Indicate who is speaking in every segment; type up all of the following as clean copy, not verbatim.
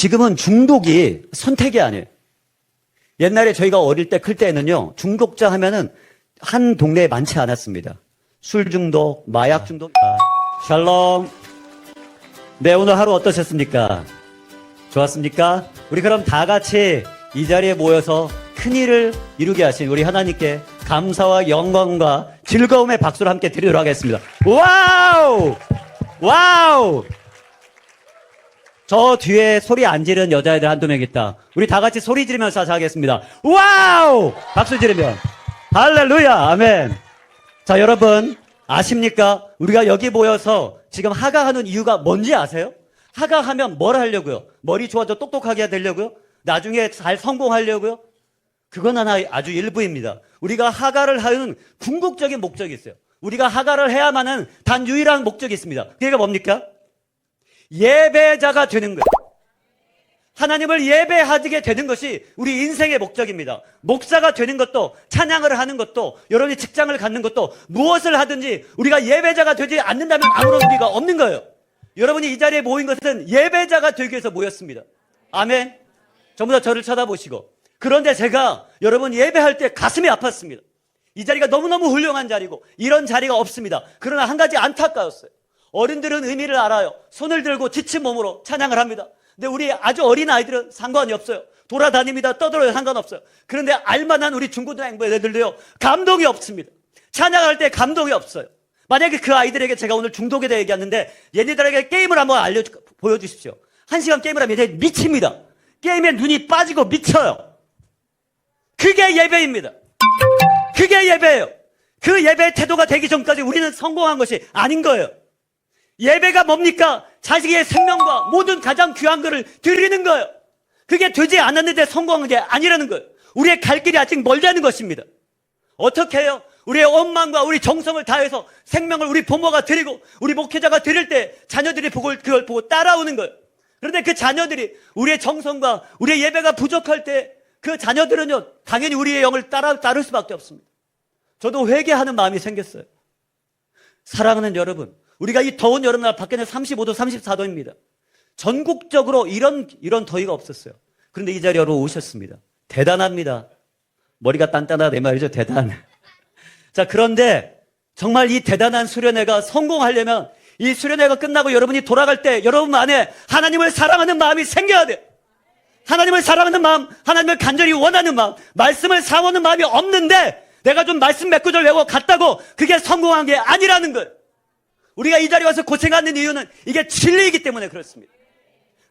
Speaker 1: 지금은 중독이 선택이 아니에요. 옛날에 저희가 어릴 때 클 때는요, 중독자 하면은 한 동네에 많지 않았습니다. 술 중독, 마약 중독. 샬롬. 네, 오늘 하루 어떠셨습니까? 좋았습니까? 우리 그럼 다 같이 이 자리에 모여서 큰 일을 이루게 하신 우리 하나님께 감사와 영광과 즐거움의 박수를 함께 드리도록 하겠습니다. 와우! 와우! 저 뒤에 소리 안 지른 여자애들 한두 명 있다. 우리 다 같이 소리 지르면서 하겠습니다. 와우! 박수 지르면. 할렐루야! 아멘. 자, 여러분, 아십니까? 우리가 여기 모여서 지금 하가하는 이유가 뭔지 아세요? 하가하면 뭘 하려고요? 머리 좋아져 똑똑하게 되려고요? 나중에 잘 성공하려고요? 그건 하나 아주 일부입니다. 우리가 하가를 하는 궁극적인 목적이 있어요. 우리가 하가를 해야만 하는 단 유일한 목적이 있습니다. 그게 뭡니까? 예배자가 되는 거예요. 하나님을 예배하게 되는 것이 우리 인생의 목적입니다. 목사가 되는 것도, 찬양을 하는 것도, 여러분이 직장을 갖는 것도, 무엇을 하든지 우리가 예배자가 되지 않는다면 아무런 의미가 없는 거예요. 여러분이 이 자리에 모인 것은 예배자가 되기 위해서 모였습니다. 아멘. 전부 다 저를 쳐다보시고. 그런데 제가 여러분 예배할 때 가슴이 아팠습니다. 이 자리가 너무너무 훌륭한 자리고 이런 자리가 없습니다. 그러나 한 가지 안타까웠어요. 어른들은 의미를 알아요. 손을 들고 지친 몸으로 찬양을 합니다. 근데 우리 아주 어린 아이들은 상관이 없어요. 돌아다닙니다. 떠들어요. 상관없어요. 그런데 알만한 우리 중고등학교 애들도요, 감동이 없습니다. 찬양할 때 감동이 없어요. 만약에 그 아이들에게 제가 오늘 중독에 대해 얘기하는데 얘네들에게 게임을 한번 보여주십시오. 1시간 게임을 하면 얘네 미칩니다. 게임에 눈이 빠지고 미쳐요. 그게 예배입니다. 그게 예배예요. 그 예배의 태도가 되기 전까지 우리는 성공한 것이 아닌 거예요. 예배가 뭡니까? 자식의 생명과 모든 가장 귀한 것을 드리는 거예요. 그게 되지 않았는데 성공한 게 아니라는 거예요. 우리의 갈 길이 아직 멀다는 것입니다. 어떻게 해요? 우리의 온 마음과 우리 정성을 다해서 생명을 우리 부모가 드리고 우리 목회자가 드릴 때 자녀들이 그걸 보고 따라오는 거예요. 그런데 그 자녀들이 우리의 정성과 우리의 예배가 부족할 때 그 자녀들은요, 당연히 우리의 영을 따를 수밖에 없습니다. 저도 회개하는 마음이 생겼어요. 사랑하는 여러분, 우리가 이 더운 여름날 밖에는 35도, 34도입니다. 전국적으로 이런 더위가 없었어요. 그런데 이 자리로 오셨습니다. 대단합니다. 머리가 단단하다 내 말이죠. 대단. 자, 그런데 정말 이 대단한 수련회가 성공하려면 이 수련회가 끝나고 여러분이 돌아갈 때 여러분 안에 하나님을 사랑하는 마음이 생겨야 돼요. 하나님을 사랑하는 마음, 하나님을 간절히 원하는 마음, 말씀을 사모하는 마음이 없는데 내가 좀 말씀 몇 구절 외워 갔다고 그게 성공한 게 아니라는 거예요. 우리가 이 자리에 와서 고생하는 이유는 이게 진리이기 때문에 그렇습니다.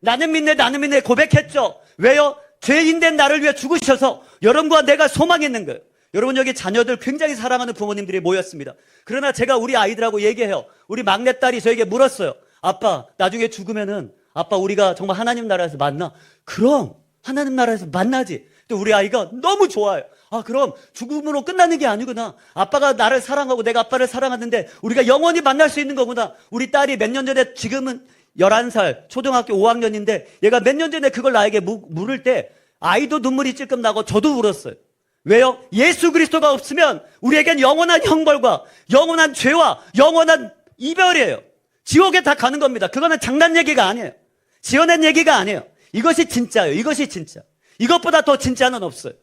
Speaker 1: 나는 믿네 고백했죠. 왜요? 죄인된 나를 위해 죽으셔서 여러분과 내가 소망했는 거예요. 여러분 여기 자녀들 굉장히 사랑하는 부모님들이 모였습니다. 그러나 제가 우리 아이들하고 얘기해요. 우리 막내딸이 저에게 물었어요. 아빠, 나중에 죽으면은 아빠 우리가 정말 하나님 나라에서 만나? 그럼 하나님 나라에서 만나지. 또 우리 아이가 너무 좋아요. 아, 그럼 죽음으로 끝나는 게 아니구나. 아빠가 나를 사랑하고 내가 아빠를 사랑하는데 우리가 영원히 만날 수 있는 거구나. 우리 딸이 몇 년 전에, 지금은 11살 초등학교 5학년인데 얘가 몇 년 전에 그걸 나에게 물을 때 아이도 눈물이 찔끔 나고 저도 울었어요. 왜요? 예수 그리스도가 없으면 우리에겐 영원한 형벌과 영원한 죄와 영원한 이별이에요. 지옥에 다 가는 겁니다. 그거는 장난 얘기가 아니에요. 지어낸 얘기가 아니에요. 이것이 진짜예요. 이것이 진짜. 이것보다 더 진짜는 없어요.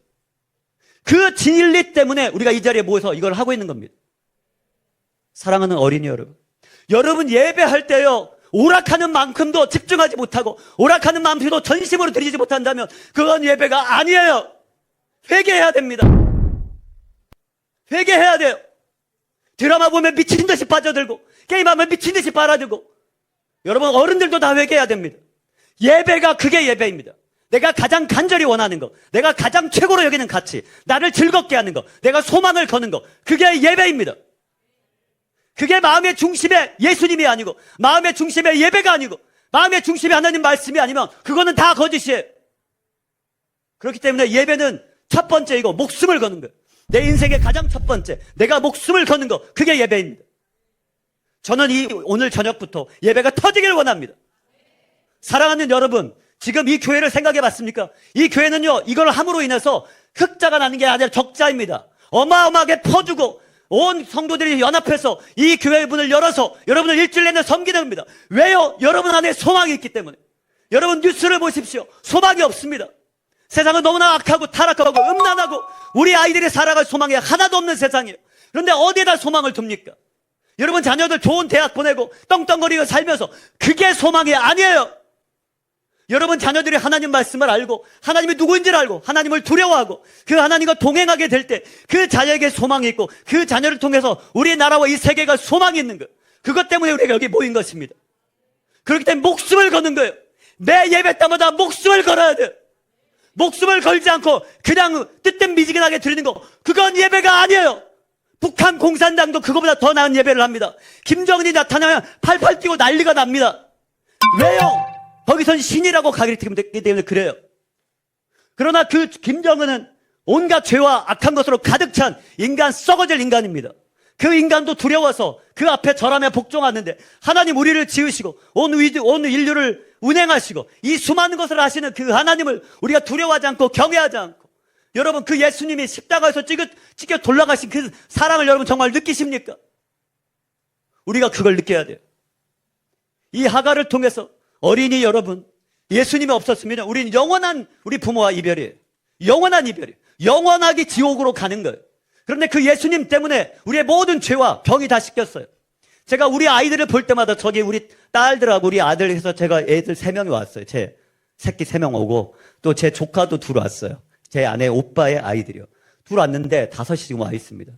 Speaker 1: 그 진리 때문에 우리가 이 자리에 모여서 이걸 하고 있는 겁니다. 사랑하는 어린이 여러분, 여러분 예배할 때요, 오락하는 만큼도 집중하지 못하고 오락하는 만큼도 전심으로 드리지 못한다면 그건 예배가 아니에요. 회개해야 됩니다. 회개해야 돼요. 드라마 보면 미친 듯이 빠져들고 게임하면 미친 듯이 빨아들고. 여러분 어른들도 다 회개해야 됩니다. 예배가 그게 예배입니다. 내가 가장 간절히 원하는 거, 내가 가장 최고로 여기는 가치, 나를 즐겁게 하는 거, 내가 소망을 거는 거, 그게 예배입니다. 그게 마음의 중심에 예수님이 아니고 마음의 중심에 예배가 아니고 마음의 중심에 하나님 말씀이 아니면 그거는 다 거짓이에요. 그렇기 때문에 예배는 첫 번째이고 목숨을 거는 거예요. 내 인생의 가장 첫 번째, 내가 목숨을 거는 거, 그게 예배입니다. 저는 오늘 저녁부터 예배가 터지길 원합니다. 사랑하는 여러분, 지금 이 교회를 생각해 봤습니까? 이 교회는요, 이걸 함으로 인해서 흑자가 나는 게 아니라 적자입니다. 어마어마하게 퍼주고 온 성도들이 연합해서 이 교회 문을 열어서 여러분을 일주일 내내 섬기는 겁니다. 왜요? 여러분 안에 소망이 있기 때문에. 여러분 뉴스를 보십시오. 소망이 없습니다. 세상은 너무나 악하고 타락하고 음란하고 우리 아이들이 살아갈 소망이 하나도 없는 세상이에요. 그런데 어디에다 소망을 둡니까? 여러분 자녀들 좋은 대학 보내고 떵떵거리고 살면서 그게 소망이 아니에요. 여러분 자녀들이 하나님 말씀을 알고 하나님이 누구인지를 알고 하나님을 두려워하고 그 하나님과 동행하게 될 때 그 자녀에게 소망이 있고 그 자녀를 통해서 우리나라와 이 세계가 소망이 있는 거예요. 그것 때문에 우리가 여기 모인 것입니다. 그렇기 때문에 목숨을 거는 거예요. 매 예배 때마다 목숨을 걸어야 돼요. 목숨을 걸지 않고 그냥 뜨뜻미지근하게 드리는 거, 그건 예배가 아니에요. 북한 공산당도 그거보다 더 나은 예배를 합니다. 김정은이 나타나면 팔팔 뛰고 난리가 납니다. 왜요? 거기선 신이라고 가기 때문에 그래요. 그러나 그 김정은은 온갖 죄와 악한 것으로 가득 찬 인간, 썩어질 인간입니다. 그 인간도 두려워서 그 앞에 절하며 복종하는데 하나님 우리를 지으시고 온 인류를 운행하시고 이 수많은 것을 하시는 그 하나님을 우리가 두려워하지 않고 경외하지 않고, 여러분 그 예수님이 십자가에서 찢겨 돌아가신 그 사랑을 여러분 정말 느끼십니까? 우리가 그걸 느껴야 돼요. 이 하가를 통해서 어린이 여러분, 예수님이 없었으면 우리는 영원한 우리 부모와 이별이에요. 영원한 이별이에요. 영원하게 지옥으로 가는 거예요. 그런데 그 예수님 때문에 우리의 모든 죄와 병이 다 씻겼어요. 제가 우리 아이들을 볼 때마다 저기 우리 딸들하고 우리 아들 해서 제가 애들 3명이 왔어요. 제 새끼 3명 오고 또 제 조카도 둘 왔어요. 제 아내 오빠의 아이들이요. 둘 왔는데 5이 지금 와 있습니다.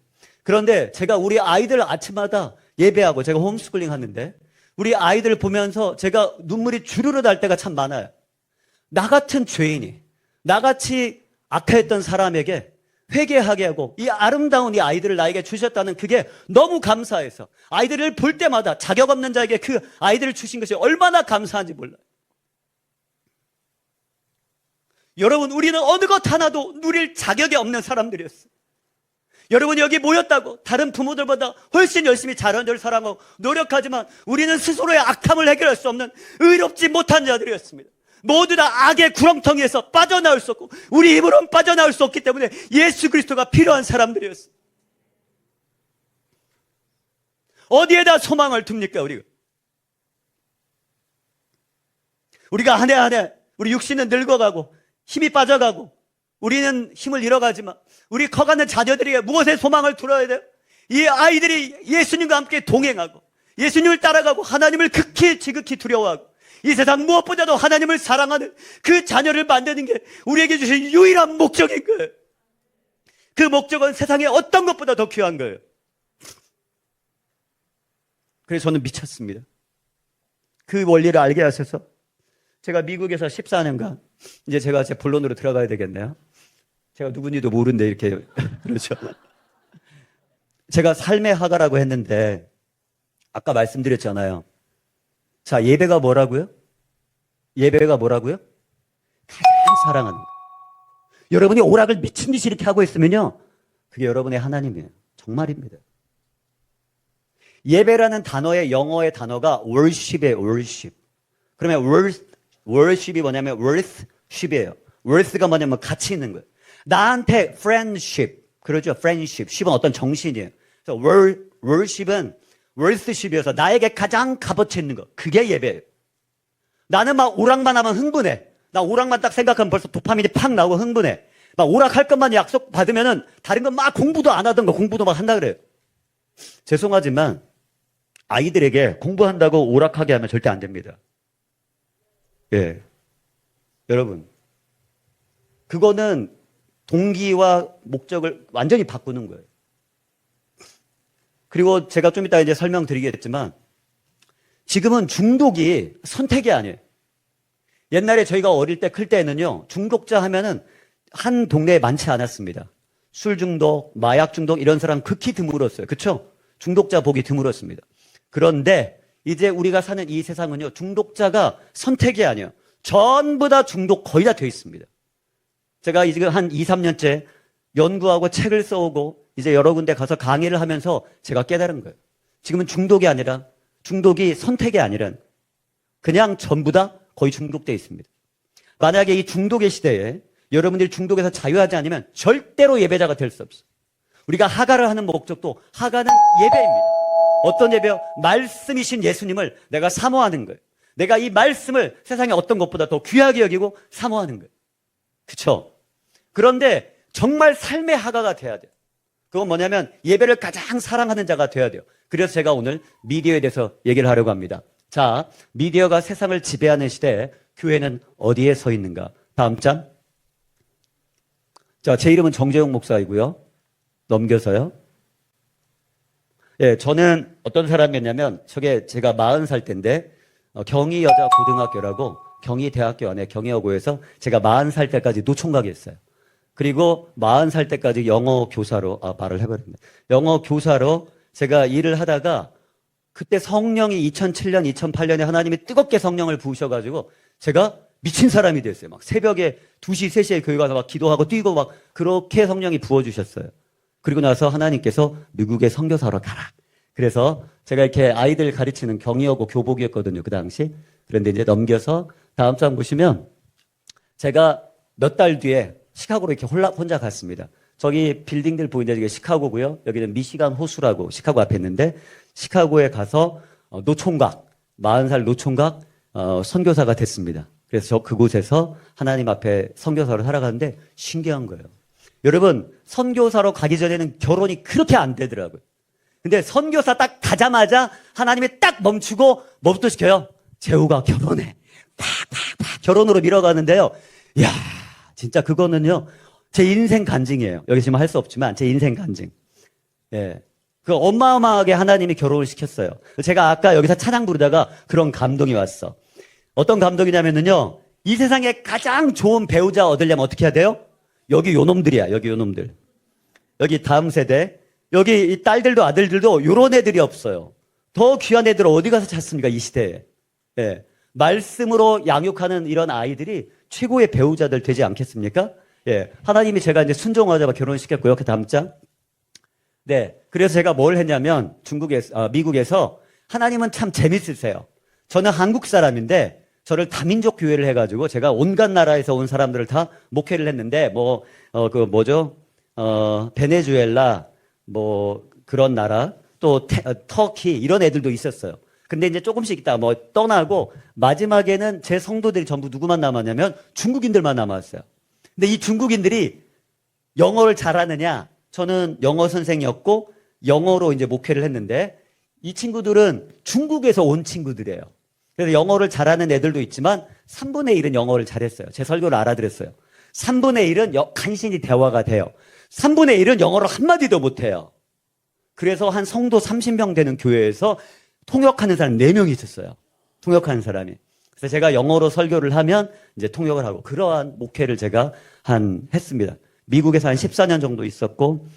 Speaker 1: 그런데 제가 우리 아이들 아침마다 예배하고 제가 홈스쿨링 하는데 우리 아이들 보면서 제가 눈물이 주르르 날 때가 참 많아요. 나 같은 죄인이, 나같이 악했던 사람에게 회개하게 하고 이 아름다운 이 아이들을 나에게 주셨다는 그게 너무 감사해서 아이들을 볼 때마다 자격 없는 자에게 그 아이들을 주신 것이 얼마나 감사한지 몰라요. 여러분 우리는 어느 것 하나도 누릴 자격이 없는 사람들이었어요. 여러분 여기 모였다고 다른 부모들보다 훨씬 열심히 자녀를 사랑하고 노력하지만 우리는 스스로의 악함을 해결할 수 없는 의롭지 못한 자들이었습니다. 모두 다 악의 구렁텅이에서 빠져나올 수 없고 우리 힘으로는 빠져나올 수 없기 때문에 예수 그리스도가 필요한 사람들이었어요. 어디에다 소망을 둡니까? 우리가 한 해 한 해 우리 육신은 늙어가고 힘이 빠져가고 우리는 힘을 잃어가지만 우리 커가는 자녀들에게 무엇에 소망을 둘어야 돼요? 이 아이들이 예수님과 함께 동행하고 예수님을 따라가고 하나님을 지극히 두려워하고 이 세상 무엇보다도 하나님을 사랑하는 그 자녀를 만드는 게 우리에게 주신 유일한 목적인 거예요. 그 목적은 세상의 어떤 것보다 더 귀한 거예요. 그래서 저는 미쳤습니다. 그 원리를 알게 하셔서 제가 미국에서 14년간 이제 제가 제 본론으로 들어가야 되겠네요. 제가 누군지도 모르는데 이렇게 그렇죠. 제가 삶의 하가라고 했는데 아까 말씀드렸잖아요. 자, 예배가 뭐라고요? 예배가 뭐라고요? 가장 사랑하는 거. 여러분이 오락을 미친 듯이 이렇게 하고 있으면요, 그게 여러분의 하나님이에요. 정말입니다. 예배라는 단어의 영어의 단어가 worship이에요. worship. 그러면 worship이 뭐냐면 worthship이에요. worth가 뭐냐면 가치 있는 거예요. 나한테 friendship, 그러죠? friendship. ship은 어떤 정신이에요. 그래서 worship은 worthship이어서 나에게 가장 값어치 있는 거. 그게 예배예요. 나는 막 오락만 하면 흥분해. 나 오락만 딱 생각하면 벌써 도파민이 팍 나오고 흥분해. 막 오락할 것만 약속 받으면은 다른 건 막 공부도 안 하던 거 공부도 막 한다 그래요. 죄송하지만 아이들에게 공부한다고 오락하게 하면 절대 안 됩니다. 예. 여러분, 그거는 동기와 목적을 완전히 바꾸는 거예요. 그리고 제가 좀 이따 이제 설명드리겠지만 지금은 중독이 선택이 아니에요. 옛날에 저희가 어릴 때 클 때는요, 중독자 하면은 한 동네에 많지 않았습니다. 술 중독, 마약 중독 이런 사람 극히 드물었어요. 그렇죠? 중독자 보기 드물었습니다. 그런데 이제 우리가 사는 이 세상은요, 중독자가 선택이 아니에요. 전부 다 중독 거의 다 돼 있습니다. 제가 지금 한 2, 3년째 연구하고 책을 써오고 이제 여러 군데 가서 강의를 하면서 제가 깨달은 거예요. 지금은 중독이 아니라, 중독이 선택이 아니라 그냥 전부 다 거의 중독되어 있습니다. 만약에 이 중독의 시대에 여러분들이 중독에서 자유하지 않으면 절대로 예배자가 될 수 없어요. 우리가 하가를 하는 목적도, 하가는 예배입니다. 어떤 예배요? 말씀이신 예수님을 내가 사모하는 거예요. 내가 이 말씀을 세상의 어떤 것보다 더 귀하게 여기고 사모하는 거예요. 그쵸? 그런데 정말 삶의 하가가 돼야 돼요. 그건 뭐냐면 예배를 가장 사랑하는 자가 돼야 돼요. 그래서 제가 오늘 미디어에 대해서 얘기를 하려고 합니다. 자, 미디어가 세상을 지배하는 시대에 교회는 어디에 서 있는가? 다음 장. 자, 제 이름은 정재용 목사이고요. 넘겨서요. 예, 저는 어떤 사람이었냐면, 저게 제가 40살 때인데, 경희여자고등학교라고, 경희대학교 안에 경희여고에서 제가 40살 때까지 노총각이 했어요. 그리고 40살 때까지 영어 교사로, 말을 해버렸네. 영어 교사로 제가 일을 하다가, 그때 성령이 2007년, 2008년에 하나님이 뜨겁게 성령을 부으셔가지고, 제가 미친 사람이 됐어요. 막 새벽에 2시, 3시에 교회 가서 막 기도하고 뛰고 막 그렇게 성령이 부어주셨어요. 그리고 나서 하나님께서 미국에 선교사로 가라. 그래서 제가 이렇게 아이들 가르치는 경희여고 교복이었거든요, 그 당시. 그런데 이제 넘겨서 다음 장 보시면 제가 몇 달 뒤에 시카고로 이렇게 혼자 갔습니다. 저기 빌딩들 보이는데 이게 시카고고요. 여기는 미시간 호수라고 시카고 앞에 있는데 시카고에 가서 노총각, 40살 노총각 선교사가 됐습니다. 그래서 저 그곳에서 하나님 앞에 선교사로 살아가는데 신기한 거예요. 여러분, 선교사로 가기 전에는 결혼이 그렇게 안 되더라고요. 근데 선교사 딱 가자마자 하나님이 딱 멈추고 뭐부터 시켜요? 재우가 결혼해. 팍팍팍 결혼으로 밀어가는데요. 이야, 진짜 그거는요, 제 인생 간증이에요. 여기 지금 할 수 없지만 제 인생 간증. 예. 그 어마어마하게 하나님이 결혼을 시켰어요. 제가 아까 여기서 찬양 부르다가 그런 감동이 왔어. 어떤 감동이냐면요, 이 세상에 가장 좋은 배우자 얻으려면 어떻게 해야 돼요? 여기 요놈들이야, 여기 요놈들. 여기 다음 세대, 여기 이 딸들도 아들들도 요런 애들이 없어요. 더 귀한 애들 어디 가서 찾습니까, 이 시대에. 예. 말씀으로 양육하는 이런 아이들이 최고의 배우자들 되지 않겠습니까? 예. 하나님이 제가 이제 순종하자마 결혼시켰고요. 그 다음 장. 네. 그래서 제가 뭘 했냐면, 미국에서 하나님은 참 재밌으세요. 저는 한국 사람인데, 저를 다민족 교회를 해가지고 제가 온갖 나라에서 온 사람들을 다 목회를 했는데 베네수엘라 그런 나라 또 터키 이런 애들도 있었어요. 근데 이제 조금씩 있다 떠나고 마지막에는 제 성도들이 전부 누구만 남았냐면 중국인들만 남았어요. 근데 이 중국인들이 영어를 잘하느냐? 저는 영어 선생이었고 영어로 이제 목회를 했는데 이 친구들은 중국에서 온 친구들이에요. 그래서 영어를 잘하는 애들도 있지만 3분의 1은 영어를 잘했어요. 제 설교를 알아들었어요. 3분의 1은 간신히 대화가 돼요. 3분의 1은 영어를 한마디도 못해요. 그래서 한 성도 30명 되는 교회에서 통역하는 사람 4명이 있었어요. 통역하는 사람이. 그래서 제가 영어로 설교를 하면 이제 통역을 하고 그러한 목회를 제가 했습니다. 미국에서 한 14년 정도 있었고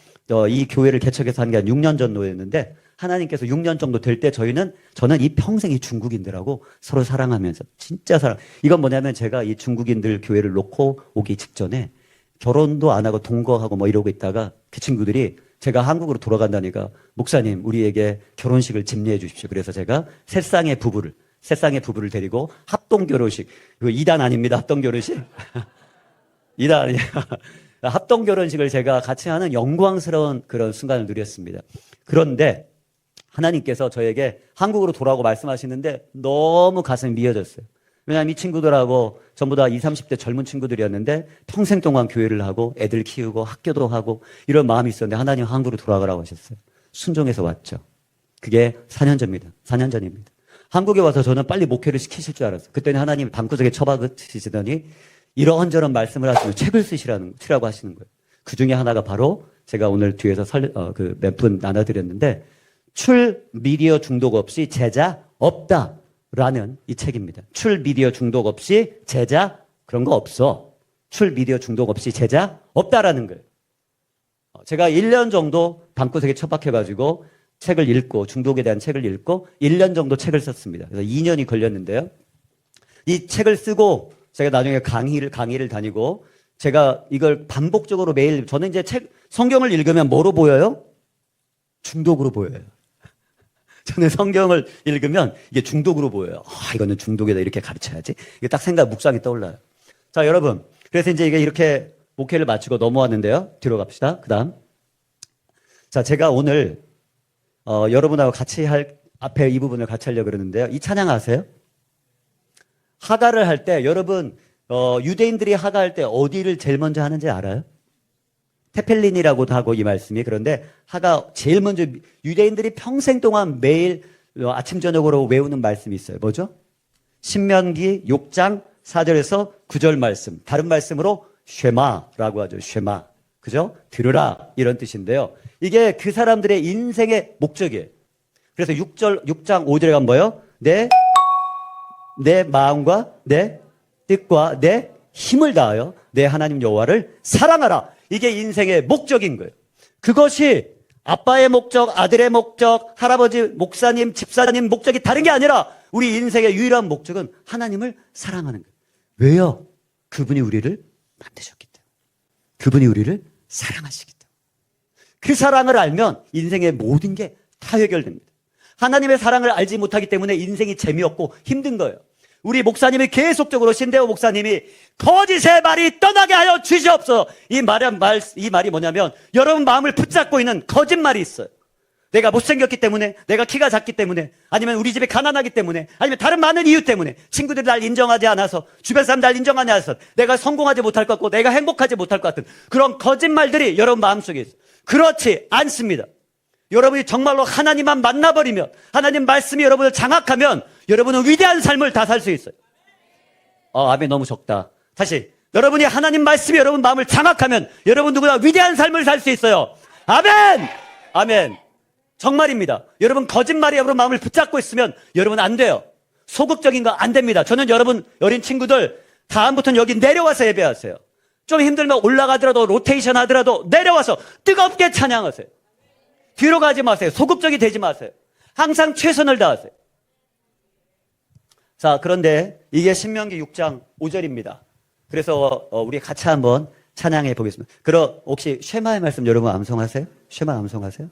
Speaker 1: 이 교회를 개척해서 한 게 한 6년 정도였는데 하나님께서 6년 정도 될 때 저는 이 평생이 중국인들하고 서로 사랑하면서 진짜 이건 뭐냐면 제가 이 중국인들 교회를 놓고 오기 직전에 결혼도 안 하고 동거하고 이러고 있다가 그 친구들이 제가 한국으로 돌아간다니까 목사님 우리에게 결혼식을 집례해 주십시오. 그래서 제가 세 쌍의 부부를 데리고 합동 결혼식, 이거 2단 아닙니다. 합동 결혼식. 2단 아니야. 합동 결혼식을 제가 같이 하는 영광스러운 그런 순간을 누렸습니다. 그런데 하나님께서 저에게 한국으로 돌아오고 말씀하시는데 너무 가슴이 미어졌어요. 왜냐하면 이 친구들하고 전부 다 20, 30대 젊은 친구들이었는데 평생 동안 교회를 하고 애들 키우고 학교도 하고 이런 마음이 있었는데 하나님 한국으로 돌아가라고 하셨어요. 순종해서 왔죠. 그게 4년 전입니다. 4년 전입니다. 한국에 와서 저는 빨리 목회를 시키실 줄 알았어요. 그때는 하나님이 방구석에 처박으시더니 이런저런 말씀을 하시면 책을 쓰시라고 하시는 거예요. 그 중에 하나가 바로 제가 오늘 뒤에서 몇 분 나눠드렸는데 미디어 중독 없이 제자 없다라는 이 책입니다. 미디어 중독 없이 제자 그런 거 없어. 미디어 중독 없이 제자 없다라는 거예요. 제가 1년 정도 방구석에 처박혀가지고 책을 읽고 중독에 대한 책을 읽고 1년 정도 책을 썼습니다. 그래서 2년이 걸렸는데요. 이 책을 쓰고 제가 나중에 강의를 다니고 제가 이걸 반복적으로 매일 저는 이제 성경을 읽으면 뭐로 보여요? 중독으로 보여요. 저는 성경을 읽으면 이게 중독으로 보여요. 이거는 중독이다 이렇게 가르쳐야지. 이게 딱 묵상이 떠올라요. 자, 여러분. 그래서 이제 이게 이렇게 목회를 마치고 넘어왔는데요. 뒤로 갑시다. 그 다음. 자, 제가 오늘 여러분하고 같이 앞에 이 부분을 같이 하려고 그러는데요. 이 찬양 아세요? 하가를 할 때 여러분 유대인들이 하가할 때 어디를 제일 먼저 하는지 알아요? 테펠린이라고도 하고 이 말씀이. 그런데 하가 제일 먼저 유대인들이 평생 동안 매일 아침 저녁으로 외우는 말씀이 있어요. 뭐죠? 신명기 6장 4절에서 9절 말씀. 다른 말씀으로 쉐마라고 하죠. 쉐마. 그죠? 들으라 이런 뜻인데요. 이게 그 사람들의 인생의 목적이에요. 그래서 6장 5절에 가면 뭐예요? 내 마음과 내 뜻과 내 힘을 다하여 내 하나님 여호와를 사랑하라. 이게 인생의 목적인 거예요. 그것이 아빠의 목적, 아들의 목적, 할아버지, 목사님, 집사님 목적이 다른 게 아니라 우리 인생의 유일한 목적은 하나님을 사랑하는 거예요. 왜요? 그분이 우리를 만드셨기 때문에. 그분이 우리를 사랑하시기 때문에. 그 사랑을 알면 인생의 모든 게 다 해결됩니다. 하나님의 사랑을 알지 못하기 때문에 인생이 재미없고 힘든 거예요. 우리 목사님이 계속적으로 신대호 목사님이 거짓의 말이 떠나게 하여 주시옵소서. 이 말이 뭐냐면 여러분 마음을 붙잡고 있는 거짓말이 있어요. 내가 못생겼기 때문에, 내가 키가 작기 때문에, 아니면 우리 집이 가난하기 때문에, 아니면 다른 많은 이유 때문에, 친구들이 날 인정하지 않아서, 주변 사람 날 인정하지 않아서, 내가 성공하지 못할 것 같고, 내가 행복하지 못할 것 같은 그런 거짓말들이 여러분 마음속에 있어요. 그렇지 않습니다. 여러분이 정말로 하나님만 만나버리면, 하나님 말씀이 여러분을 장악하면 여러분은 위대한 삶을 다 살 수 있어요. 아멘. 너무 적다. 다시. 여러분이 하나님 말씀이 여러분 마음을 장악하면 여러분 누구나 위대한 삶을 살 수 있어요. 아멘. 아멘. 정말입니다. 여러분 거짓말이 여러분 마음을 붙잡고 있으면 여러분 안 돼요. 소극적인 거 안 됩니다. 저는 여러분 어린 친구들 다음부터는 여기 내려와서 예배하세요. 좀 힘들면 올라가더라도 로테이션 하더라도 내려와서 뜨겁게 찬양하세요. 뒤로 가지 마세요. 소극적이 되지 마세요. 항상 최선을 다하세요. 자, 그런데 이게 신명기 6장 5절입니다. 그래서 우리 같이 한번 찬양해 보겠습니다. 그럼 혹시 쉐마의 말씀 여러분 암송하세요? 쉐마 암송하세요?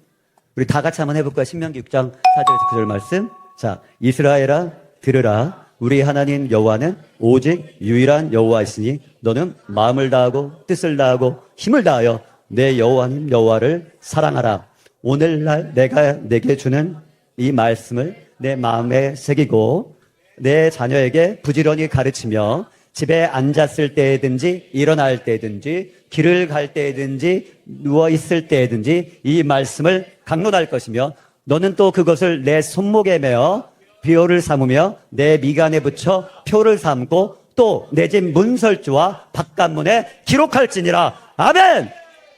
Speaker 1: 우리 다 같이 한번 해볼까요? 신명기 6장 4절에서 9절 말씀. 자, 이스라엘아 들으라. 우리 하나님 여호와는 오직 유일한 여호와이시니 너는 마음을 다하고 뜻을 다하고 힘을 다하여 내 여호와님 여호와를 사랑하라. 오늘날 내가 내게 주는 이 말씀을 내 마음에 새기고 내 자녀에게 부지런히 가르치며 집에 앉았을 때든지 일어날 때든지 길을 갈 때든지 누워있을 때든지 이 말씀을 강론할 것이며 너는 또 그것을 내 손목에 매어 비호를 삼으며 내 미간에 붙여 표를 삼고 또 내 집 문설주와 바깥문에 기록할지니라. 아멘.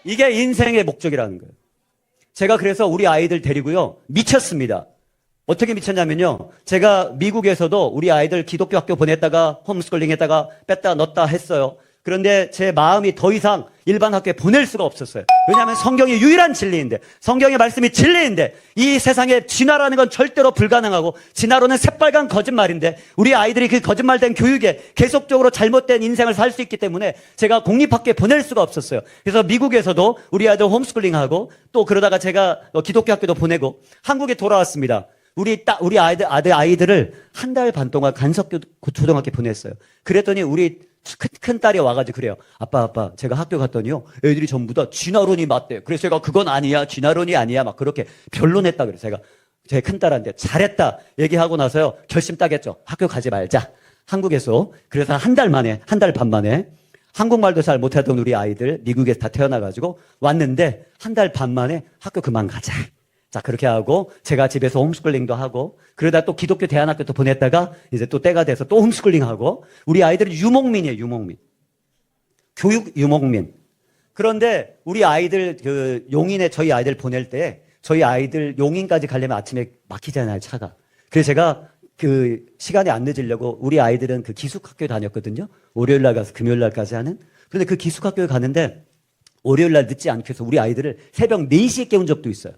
Speaker 1: 이게 인생의 목적이라는 거예요. 제가 그래서 우리 아이들 데리고요 미쳤습니다. 어떻게 미쳤냐면요, 제가 미국에서도 우리 아이들 기독교 학교 보냈다가 홈스쿨링 했다가 뺐다 넣었다 했어요. 그런데 제 마음이 더 이상 일반 학교에 보낼 수가 없었어요. 왜냐하면 성경이 유일한 진리인데, 성경의 말씀이 진리인데, 이 세상에 진화라는 건 절대로 불가능하고 진화론은 새빨간 거짓말인데 우리 아이들이 그 거짓말된 교육에 계속적으로 잘못된 인생을 살 수 있기 때문에 제가 공립학교에 보낼 수가 없었어요. 그래서 미국에서도 우리 아이들 홈스쿨링하고 또 그러다가 제가 기독교 학교도 보내고 한국에 돌아왔습니다. 우리 아이들을 한 달 반 동안 간섭 초등학교 보냈어요. 그랬더니 우리 큰 딸이 와가지고 그래요. 아빠, 제가 학교 갔더니요, 애들이 전부 다 진화론이 맞대요. 그래서 제가 그건 아니야, 진화론이 아니야, 막 그렇게 변론했다 그래서 제가 제 큰딸한테 잘했다 얘기하고 나서요, 결심 따겠죠. 학교 가지 말자. 한국에서. 그래서 한 달 반 만에 한국말도 잘 못하던 우리 아이들 미국에서 다 태어나가지고 왔는데 한 달 반 만에 학교 그만 가자. 자, 그렇게 하고 제가 집에서 홈스쿨링도 하고 그러다 또 기독교 대안학교도 보냈다가 이제 또 때가 돼서 또 홈스쿨링하고 우리 아이들은 유목민이에요. 유목민. 교육 유목민. 그런데 우리 아이들 용인에 저희 아이들 보낼 때 저희 아이들 용인까지 가려면 아침에 막히잖아요, 차가. 그래서 제가 시간이 안 늦으려고 우리 아이들은 기숙학교 다녔거든요. 월요일 날 가서 금요일 날까지 하는. 그런데 기숙학교에 가는데 월요일 날 늦지 않게 해서 우리 아이들을 새벽 4시에 깨운 적도 있어요.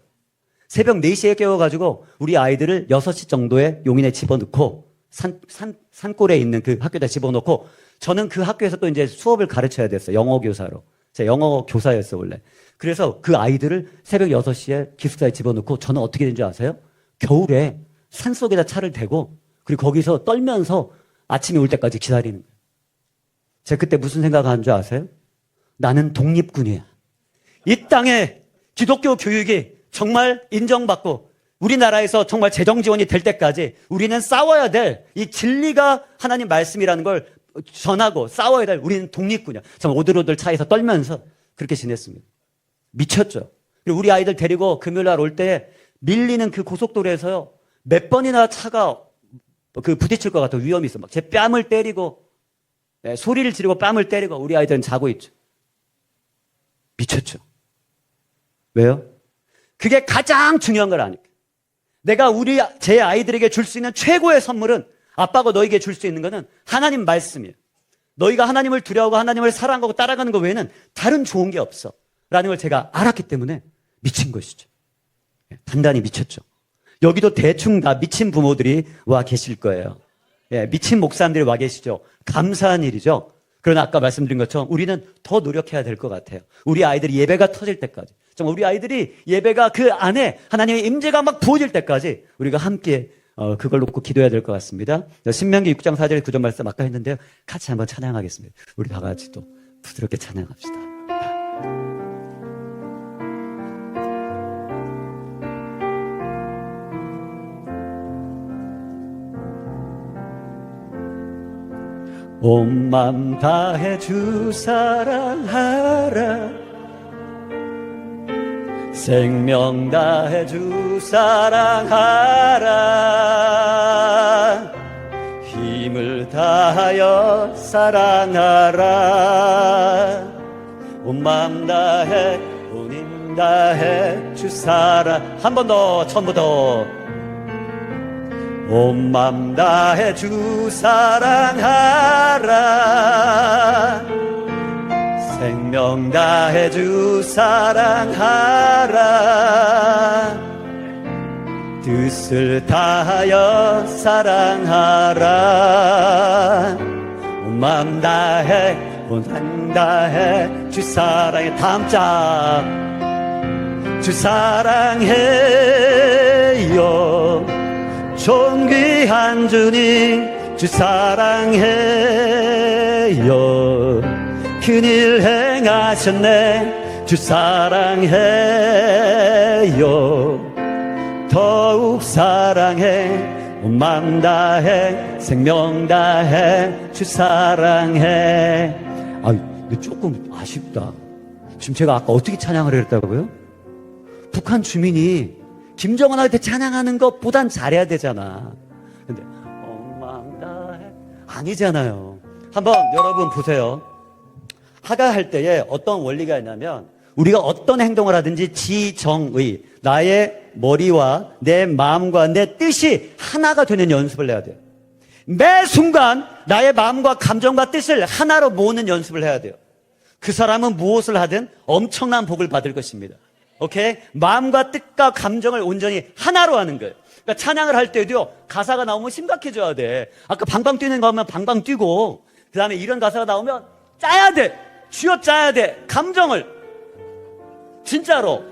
Speaker 1: 새벽 4시에 깨워가지고 우리 아이들을 6시 정도에 용인에 집어넣고 산골에 있는 그 학교에다 집어넣고 저는 그 학교에서 또 이제 수업을 가르쳐야 됐어요. 영어 교사로. 제가 영어 교사였어요, 원래. 그래서 그 아이들을 새벽 6시에 기숙사에 집어넣고 저는 어떻게 된 줄 아세요? 겨울에 산속에다 차를 대고 그리고 거기서 떨면서 아침이 올 때까지 기다리는 거예요. 제가 그때 무슨 생각을 한 줄 아세요? 나는 독립군이야. 이 땅에 기독교 교육이 정말 인정받고 우리나라에서 정말 재정 지원이 될 때까지 우리는 싸워야 될 이 진리가 하나님 말씀이라는 걸 전하고 싸워야 될 우리는 독립군이야. 정말 오들오들 차에서 떨면서 그렇게 지냈습니다. 미쳤죠. 그리고 우리 아이들 데리고 금요일날 올 때 밀리는 그 고속도로에서요. 몇 번이나 차가 부딪힐 것 같아 위험이 있어. 막 제 뺨을 때리고 소리를 지르고 뺨을 때리고 우리 아이들은 자고 있죠. 미쳤죠. 왜요? 그게 가장 중요한 걸 아니까. 내가 제 아이들에게 줄 수 있는 최고의 선물은 아빠가 너에게 줄 수 있는 것은 하나님 말씀이에요. 너희가 하나님을 두려워하고 하나님을 사랑하고 따라가는 것 외에는 다른 좋은 게 없어. 라는 걸 제가 알았기 때문에 미친 것이죠. 단단히 미쳤죠. 여기도 대충 다 미친 부모들이 와 계실 거예요. 미친 목사님들이 와 계시죠. 감사한 일이죠. 그러나 아까 말씀드린 것처럼 우리는 더 노력해야 될 것 같아요. 우리 아이들이 예배가 터질 때까지. 정말 우리 아이들이 예배가 그 안에 하나님의 임재가 막 부어질 때까지 우리가 함께 그걸 놓고 기도해야 될 것 같습니다. 신명기 6장 4절 9절 말씀 아까 했는데요. 같이 한번 찬양하겠습니다. 우리 다 같이 또 부드럽게 찬양합시다. 온 맘 다해 주 사랑하라 생명 다해 주 사랑하라 힘을 다하여 사랑하라 온 맘 다해 온 힘 다해 주 사랑 한 번 더 처음부터 온 맘 다해 주 사랑하라 생명 다해 주 사랑하라 뜻을 다하여 사랑하라 온 맘 다해 온 힘 다해 주 사랑해 다음 장 주 사랑해요 존귀한 주님 주 사랑해요 큰일 행하셨네 주 사랑해요 더욱 사랑해 온 맘 다해 생명 다해 주 사랑해 이거 조금 아쉽다. 지금 제가 아까 어떻게 찬양을 했다고요? 북한 주민이 김정은한테 찬양하는 것보단 잘해야 되잖아. 근데 온 맘 다해 아니잖아요. 한번 여러분 보세요. 하가할 때에 어떤 원리가 있냐면 우리가 어떤 행동을 하든지 지정의 나의 머리와 내 마음과 내 뜻이 하나가 되는 연습을 해야 돼요. 매 순간 나의 마음과 감정과 뜻을 하나로 모으는 연습을 해야 돼요. 그 사람은 무엇을 하든 엄청난 복을 받을 것입니다. 오케이? 마음과 뜻과 감정을 온전히 하나로 하는 거예요. 그러니까 찬양을 할 때도요, 가사가 나오면 심각해져야 돼. 아까 방방 뛰는 거 하면 방방 뛰고, 그 다음에 이런 가사가 나오면 짜야 돼. 쥐어 짜야 돼. 감정을. 진짜로.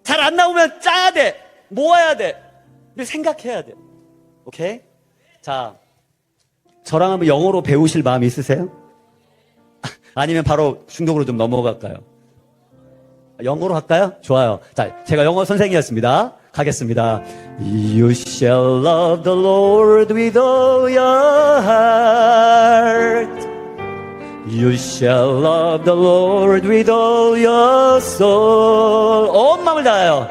Speaker 1: 잘 안 나오면 짜야 돼. 모아야 돼. 근데 생각해야 돼. 오케이? 자, 저랑 한번 영어로 배우실 마음 있으세요? 아니면 바로 중독으로 좀 넘어갈까요? 영어로 할까요? 좋아요. 자, 제가 영어 선생이었습니다. 가겠습니다. You shall love the Lord with all your heart. You shall love the Lord with all your soul. 온 마음을 다하여.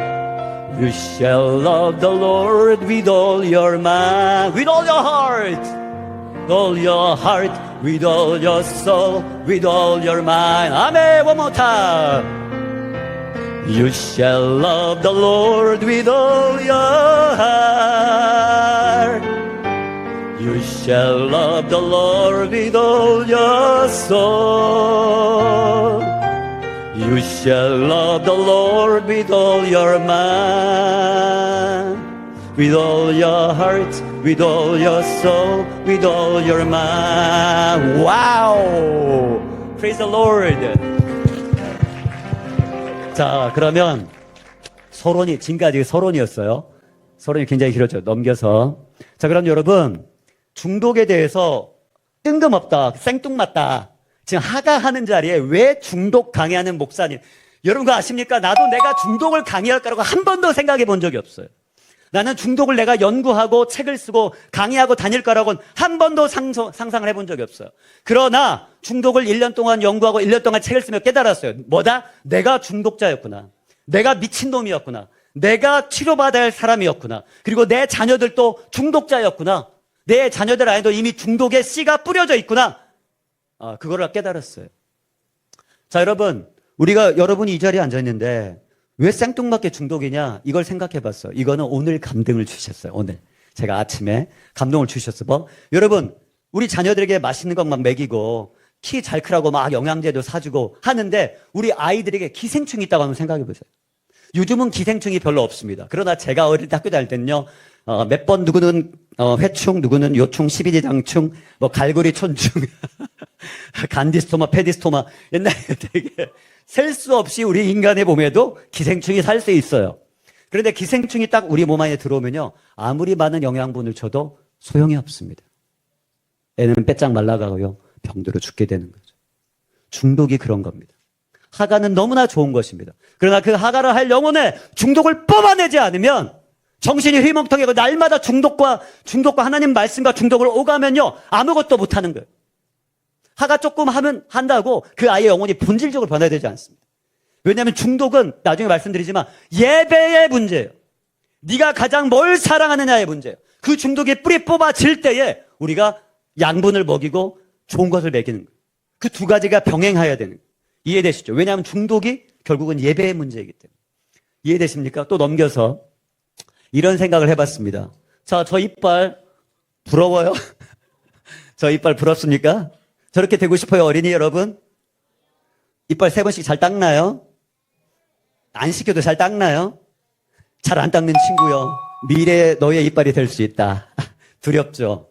Speaker 1: You shall love the Lord with all your mind, with all your heart, with all your heart, with all your soul, with all your mind. Amen. One more time. You shall love the Lord with all your heart. You shall love the Lord with all your soul. You shall love the Lord with all your mind, with all your heart, with all your soul, with all your mind. Wow! Praise the Lord. 자, 그러면 서론이, 지금까지 서론이었어요. 서론이 굉장히 길었죠. 넘겨서. 자, 그럼 여러분, 중독에 대해서 뜬금없다, 생뚱맞다. 지금 하가하는 자리에 왜 중독 강해하는 목사님, 여러분 그거 아십니까? 나도 내가 중독을 강의할 거라고 한 번도 생각해 본 적이 없어요. 나는 중독을 내가 연구하고 책을 쓰고 강의하고 다닐 거라고는 한 번도 상상을 해본 적이 없어요. 그러나 중독을 1년 동안 연구하고 1년 동안 책을 쓰며 깨달았어요. 뭐다? 내가 중독자였구나. 내가 미친놈이었구나. 내가 치료받아야 할 사람이었구나. 그리고 내 자녀들도 중독자였구나. 내 자녀들 안에도 이미 중독의 씨가 뿌려져 있구나. 그거를 깨달았어요. 자, 여러분이 이 자리에 앉아있는데 왜 생뚱맞게 중독이냐? 이걸 생각해 봤어요. 이거는 오늘 감동을 주셨어요. 오늘. 제가 아침에 감동을 주셨어요. 뭐? 여러분, 우리 자녀들에게 맛있는 것 막 먹이고 키 잘 크라고 막 영양제도 사주고 하는데 우리 아이들에게 기생충이 있다고 한번 생각해 보세요. 요즘은 기생충이 별로 없습니다. 그러나 제가 어릴 때 학교 다닐 때는요, 몇 번 누구는 회충, 누구는 요충, 십이지장충, 뭐 갈고리 촌충, 간디스토마, 페디스토마, 옛날에 되게 셀 수 없이 우리 인간의 몸에도 기생충이 살 수 있어요. 그런데 기생충이 딱 우리 몸 안에 들어오면요, 아무리 많은 영양분을 줘도 소용이 없습니다. 애는 빼짝 말라가고요, 병들어 죽게 되는 거죠. 중독이 그런 겁니다. 하가는 너무나 좋은 것입니다. 그러나 그 하가를 할 영혼의 중독을 뽑아내지 않으면 정신이 휘멍텅이고 날마다 중독과 하나님 말씀과 중독을 오가면요, 아무것도 못하는 거예요. 하가 조금 하면 한다고 그 아이의 영혼이 본질적으로 변화되지 않습니다. 왜냐하면 중독은 나중에 말씀드리지만 예배의 문제예요. 네가 가장 뭘 사랑하느냐의 문제예요. 그 중독이 뿌리 뽑아질 때에 우리가 양분을 먹이고 좋은 것을 먹이는 거예요. 그 두 가지가 병행해야 되는 거예요. 이해되시죠? 왜냐하면 중독이 결국은 예배의 문제이기 때문에. 이해되십니까? 또 넘겨서 이런 생각을 해봤습니다. 자, 저 이빨 부러워요? 저 이빨 부럽습니까? 저렇게 되고 싶어요, 어린이 여러분? 이빨 3번씩 잘 닦나요? 안 시켜도 잘 닦나요? 잘 안 닦는 친구요. 미래에 너의 이빨이 될 수 있다. 두렵죠?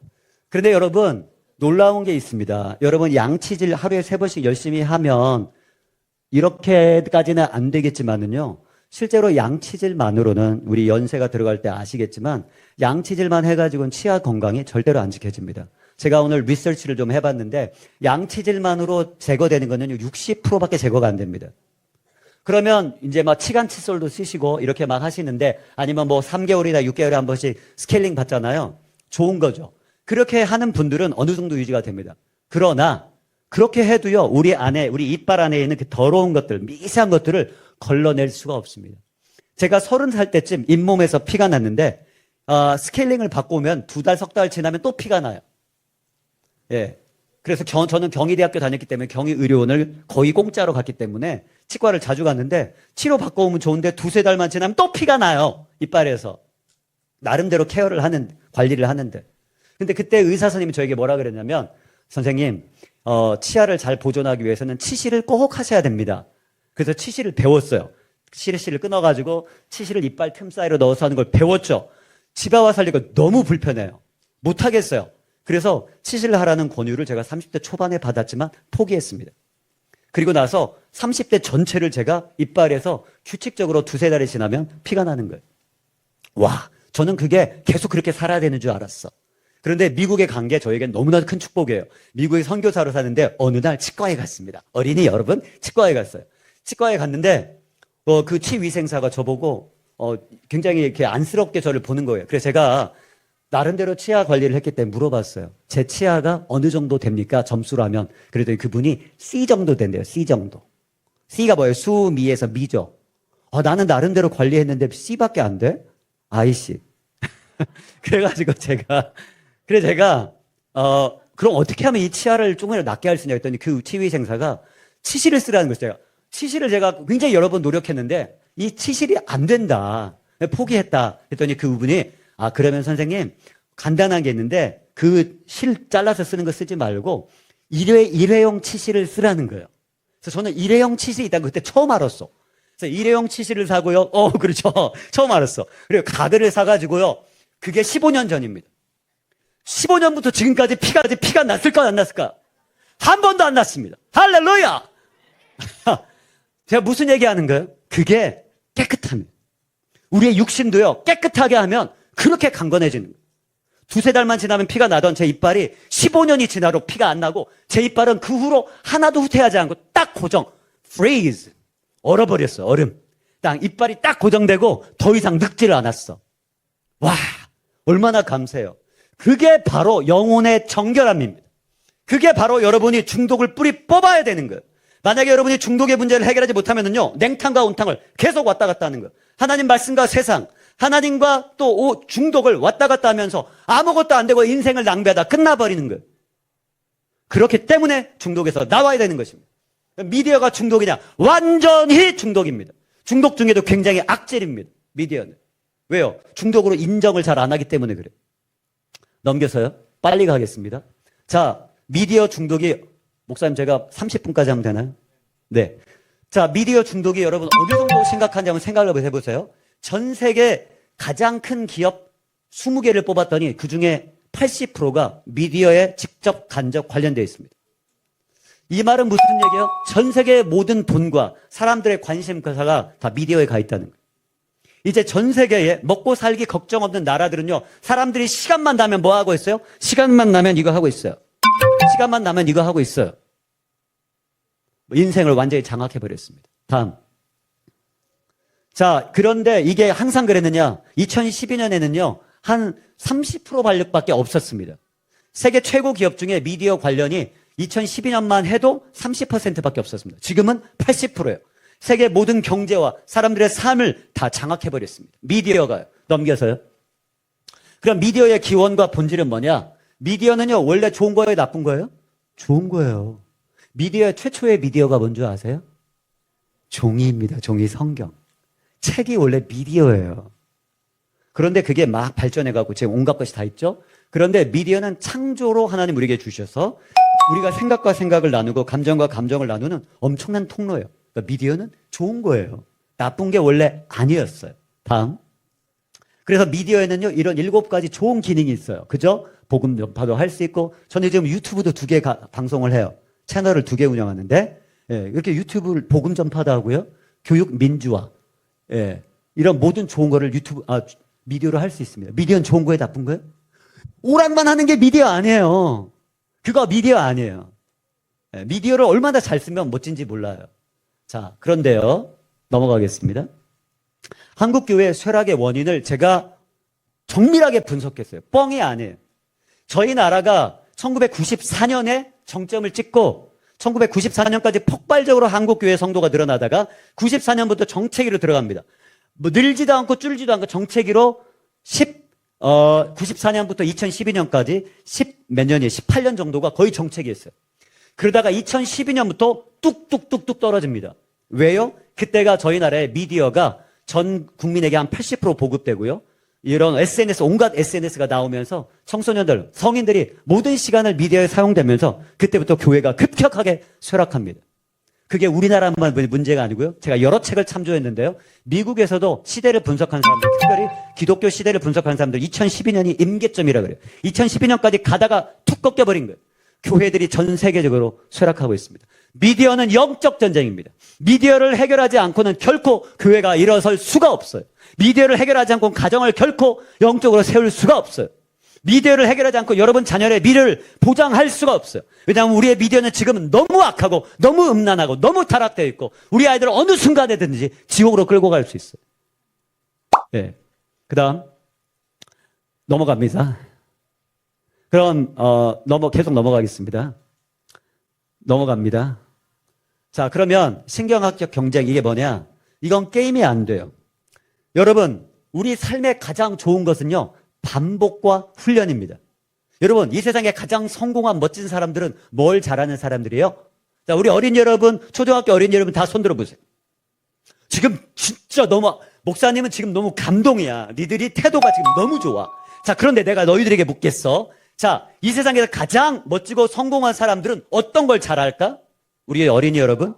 Speaker 1: 그런데 여러분, 놀라운 게 있습니다. 여러분, 양치질 하루에 3번씩 열심히 하면 이렇게까지는 안 되겠지만은요, 실제로 양치질만으로는 우리 연세가 들어갈 때 아시겠지만 양치질만 해가지고는 치아 건강이 절대로 안 지켜집니다. 제가 오늘 리서치를 좀 해봤는데 양치질만으로 제거되는 거는 60%밖에 제거가 안 됩니다. 그러면 이제 막 치간 칫솔도 쓰시고 이렇게 막 하시는데 아니면 뭐 3개월이나 6개월에 한 번씩 스케일링 받잖아요. 좋은 거죠. 그렇게 하는 분들은 어느 정도 유지가 됩니다. 그러나 그렇게 해도요, 우리 이빨 안에 있는 그 더러운 것들, 미세한 것들을 걸러낼 수가 없습니다. 제가 30살 때쯤 잇몸에서 피가 났는데 스케일링을 받고 오면 2달, 석 달 지나면 또 피가 나요. 예. 그래서 저는 경희대학교 다녔기 때문에 경희의료원을 거의 공짜로 갔기 때문에 치과를 자주 갔는데 치료 받고 오면 좋은데 2-3달만 지나면 또 피가 나요. 이빨에서. 나름대로 관리를 하는데. 근데 그때 의사 선생님이 저에게 뭐라 그랬냐면, 선생님, 치아를 잘 보존하기 위해서는 치실을 꼭 하셔야 됩니다. 그래서 치실을 배웠어요. 치실을 끊어가지고 치실을 이빨 틈 사이로 넣어서 하는 걸 배웠죠. 집에 와서 하려고 너무 불편해요. 못하겠어요. 그래서 치실을 하라는 권유를 제가 30대 초반에 받았지만 포기했습니다. 그리고 나서 30대 전체를 제가 이빨에서 규칙적으로 2-3달이 지나면 피가 나는 거예요. 와, 저는 그게 계속 그렇게 살아야 되는 줄 알았어. 그런데 미국에 간 게 저에겐 너무나 큰 축복이에요. 미국에 선교사로 사는데 어느 날 치과에 갔습니다. 어린이 여러분, 치과에 갔어요. 치과에 갔는데 그 치위생사가 저보고 굉장히 이렇게 안쓰럽게 저를 보는 거예요. 그래서 제가 나름대로 치아 관리를 했기 때문에 물어봤어요. 제 치아가 어느 정도 됩니까? 점수로 하면. 그랬더니 그분이 C 정도 된대요. C 정도. C가 뭐예요? 수, 미에서 미죠. 나는 나름대로 관리했는데 C밖에 안 돼? 아이씨. 그래가지고 제가 그럼 어떻게 하면 이 치아를 조금이라도 낫게 할 수 있냐 했더니 그 치위생사가 치실을 쓰라는 거예요. 치실을 제가 굉장히 여러 번 노력했는데 이 치실이 안 된다. 포기했다. 했더니 그 부분이 그러면 선생님 간단한 게 있는데 그 실 잘라서 쓰는 거 쓰지 말고 일회용 치실을 쓰라는 거예요. 그래서 저는 일회용 치실이 있다는 거 그때 처음 알았어. 그래서 일회용 치실을 사고요. 그렇죠. 처음 알았어. 그리고 가드를 사가지고요. 그게 15년 전입니다. 15년부터 지금까지 피가 났을까 안 났을까? 한 번도 안 났습니다. 할렐루야! 제가 무슨 얘기하는 거예요? 그게 깨끗함이에요. 우리의 육신도요, 깨끗하게 하면 그렇게 강건해지는 거예요. 2-3달만 지나면 피가 나던 제 이빨이 15년이 지나도 피가 안 나고 제 이빨은 그 후로 하나도 후퇴하지 않고 딱 고정, freeze, 얼어버렸어, 얼음. 딱 이빨이 딱 고정되고 더 이상 늙지를 않았어. 와, 얼마나 감사해요. 그게 바로 영혼의 정결함입니다. 그게 바로 여러분이 중독을 뿌리 뽑아야 되는 거예요. 만약에 여러분이 중독의 문제를 해결하지 못하면요, 냉탕과 온탕을 계속 왔다 갔다 하는 거예요. 하나님 말씀과 세상, 하나님과 또 중독을 왔다 갔다 하면서 아무것도 안 되고 인생을 낭비하다 끝나버리는 거예요. 그렇기 때문에 중독에서 나와야 되는 것입니다. 미디어가 중독이냐? 완전히 중독입니다. 중독 중에도 굉장히 악질입니다. 미디어는. 왜요? 중독으로 인정을 잘 안 하기 때문에 그래요. 넘겨서요. 빨리 가겠습니다. 자, 미디어 중독이, 목사님 제가 30분까지 하면 되나요? 네. 자, 미디어 중독이 여러분 어느 정도 심각한지 한번 생각을 해보세요. 전 세계 가장 큰 기업 20개를 뽑았더니 그 중에 80%가 미디어에 직접 간접 관련되어 있습니다. 이 말은 무슨 얘기예요? 전 세계의 모든 돈과 사람들의 관심사가 다 미디어에 가 있다는 거예요. 이제 전 세계에 먹고 살기 걱정 없는 나라들은요, 사람들이 시간만 나면 뭐 하고 있어요? 시간만 나면 이거 하고 있어요. 시간만 나면 이거 하고 있어요. 인생을 완전히 장악해버렸습니다. 다음. 자, 그런데 이게 항상 그랬느냐? 2012년에는요, 한 30% 발력밖에 없었습니다. 세계 최고 기업 중에 미디어 관련이 2012년만 해도 30%밖에 없었습니다. 지금은 80%예요. 세계 모든 경제와 사람들의 삶을 다 장악해버렸습니다. 미디어가요. 넘겨서요. 그럼 미디어의 기원과 본질은 뭐냐? 미디어는요, 원래 좋은 거예요, 나쁜 거예요? 좋은 거예요. 미디어의 최초의 미디어가 뭔지 아세요? 종이입니다. 종이, 성경. 책이 원래 미디어예요. 그런데 그게 막 발전해가고 지금 온갖 것이 다 있죠? 그런데 미디어는 창조로 하나님 우리에게 주셔서 우리가 생각과 생각을 나누고 감정과 감정을 나누는 엄청난 통로예요. 그러니까 미디어는 좋은 거예요. 나쁜 게 원래 아니었어요. 다음. 그래서 미디어에는요, 이런 7가지 좋은 기능이 있어요. 그죠? 복음 전파도 할 수 있고, 저는 지금 유튜브도 2개 방송을 해요. 채널을 2개 운영하는데, 예, 이렇게 유튜브를 복음 전파도 하고요. 교육 민주화, 예, 이런 모든 좋은 거를 미디어로 할 수 있습니다. 미디어는 좋은 거예요, 나쁜 거예요? 오락만 하는 게 미디어 아니에요. 그거 미디어 아니에요. 예, 미디어를 얼마나 잘 쓰면 멋진지 몰라요. 자, 그런데요, 넘어가겠습니다. 한국교회 쇠락의 원인을 제가 정밀하게 분석했어요. 뻥이 아니에요. 저희 나라가 1994년에 정점을 찍고 1994년까지 폭발적으로 한국교회 성도가 늘어나다가 94년부터 정체기로 들어갑니다. 뭐 늘지도 않고 줄지도 않고 정체기로 94년부터 2012년까지 10몇 년이에요. 18년 정도가 거의 정체기였어요. 그러다가 2012년부터 뚝뚝뚝뚝 떨어집니다. 왜요? 그때가 저희 나라의 미디어가 전 국민에게 한 80% 보급되고요. 이런 SNS, 온갖 SNS가 나오면서 청소년들, 성인들이 모든 시간을 미디어에 사용되면서 그때부터 교회가 급격하게 쇠락합니다. 그게 우리나라만 문제가 아니고요. 제가 여러 책을 참조했는데요. 미국에서도 시대를 분석한 사람들, 특별히 기독교 시대를 분석한 사람들 2012년이 임계점이라고 그래요. 2012년까지 가다가 툭 꺾여버린 거예요. 교회들이 전 세계적으로 쇠락하고 있습니다. 미디어는 영적 전쟁입니다. 미디어를 해결하지 않고는 결코 교회가 일어설 수가 없어요. 미디어를 해결하지 않고 가정을 결코 영적으로 세울 수가 없어요. 미디어를 해결하지 않고 여러분 자녀의 미래를 보장할 수가 없어요. 왜냐하면 우리의 미디어는 지금은 너무 악하고 너무 음란하고 너무 타락되어 있고 우리 아이들을 어느 순간에든지 지옥으로 끌고 갈 수 있어요. 네. 그 다음 넘어갑니다. 그럼 계속 넘어가겠습니다. 넘어갑니다. 자, 그러면 신경학적 경쟁 이게 뭐냐? 이건 게임이 안 돼요. 여러분, 우리 삶의 가장 좋은 것은요, 반복과 훈련입니다. 여러분, 이 세상에 가장 성공한 멋진 사람들은 뭘 잘하는 사람들이에요? 자, 우리 어린이 여러분, 초등학교 어린이 여러분 다 손들어 보세요. 지금 진짜 목사님은 지금 너무 감동이야. 니들이 태도가 지금 너무 좋아. 자, 그런데 내가 너희들에게 묻겠어. 자, 이 세상에서 가장 멋지고 성공한 사람들은 어떤 걸 잘할까? 우리 어린이 여러분?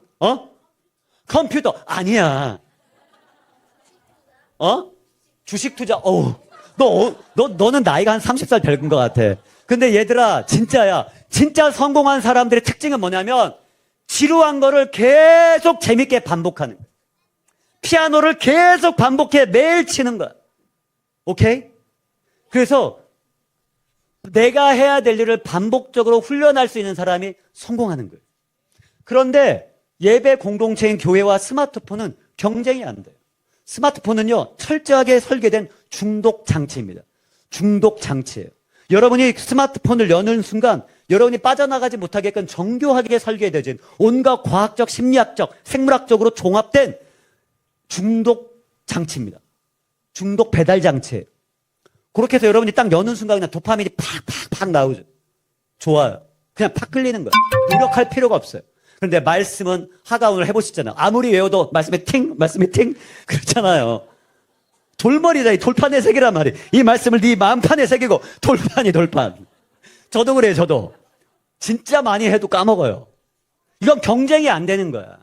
Speaker 1: 컴퓨터. 아니야. 주식 투자. 너는 나이가 한 30살 될 것 같아. 근데 얘들아, 진짜야. 진짜 성공한 사람들의 특징은 뭐냐면, 지루한 거를 계속 재밌게 반복하는 거야. 피아노를 계속 반복해 매일 치는 거야. 오케이? 그래서, 내가 해야 될 일을 반복적으로 훈련할 수 있는 사람이 성공하는 거예요. 그런데 예배 공동체인 교회와 스마트폰은 경쟁이 안 돼요. 스마트폰은요, 철저하게 설계된 중독 장치입니다. 중독 장치예요. 여러분이 스마트폰을 여는 순간 여러분이 빠져나가지 못하게끔 정교하게 설계되어진 온갖 과학적, 심리학적, 생물학적으로 종합된 중독 장치입니다. 중독 배달 장치예요. 그렇게 해서 여러분이 딱 여는 순간 그냥 도파민이 팍팍팍 나오죠. 좋아요. 그냥 팍 끌리는 거예요. 노력할 필요가 없어요. 그런데 말씀은 하가 오늘 해보시잖아요. 아무리 외워도 말씀이 팅 그렇잖아요. 돌머리다. 이 돌판의 세계란 말이에요. 이 말씀을 네 마음판에 새기고 돌판. 저도 그래요. 저도 진짜 많이 해도 까먹어요. 이건 경쟁이 안 되는 거야.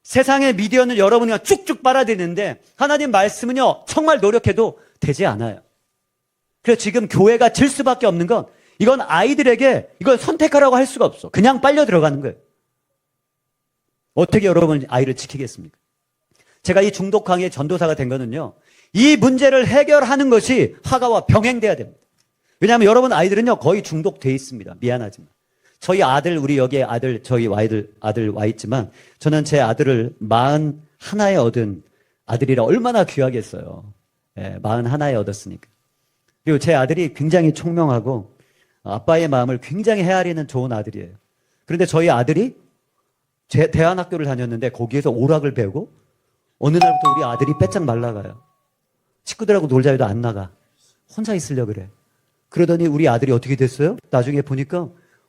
Speaker 1: 세상의 미디어는 여러분이 쭉쭉 빨아들이는데 하나님 말씀은요, 정말 노력해도 되지 않아요. 그래서 지금 교회가 질 수밖에 없는 건 이건 아이들에게 이걸 선택하라고 할 수가 없어. 그냥 빨려 들어가는 거예요. 어떻게 여러분 아이를 지키겠습니까? 제가 이 중독 강의 전도사가 된 거는요, 이 문제를 해결하는 것이 화가와 병행돼야 됩니다. 왜냐하면 여러분 아이들은요, 거의 중독돼 있습니다. 미안하지만. 저희 아들, 우리 여기에 아들, 저희 아들 와 있지만, 저는 제 아들을 41에 얻은 아들이라 얼마나 귀하겠어요. 예, 41에 얻었으니까. 그리고 제 아들이 굉장히 총명하고, 아빠의 마음을 굉장히 헤아리는 좋은 아들이에요. 그런데 저희 아들이 대안학교를 다녔는데, 거기에서 오락을 배우고, 어느 날부터 우리 아들이 빼짝 말라가요. 친구들하고 놀자 해도 안 나가. 혼자 있으려고 그래. 그러더니 우리 아들이 어떻게 됐어요? 나중에 보니까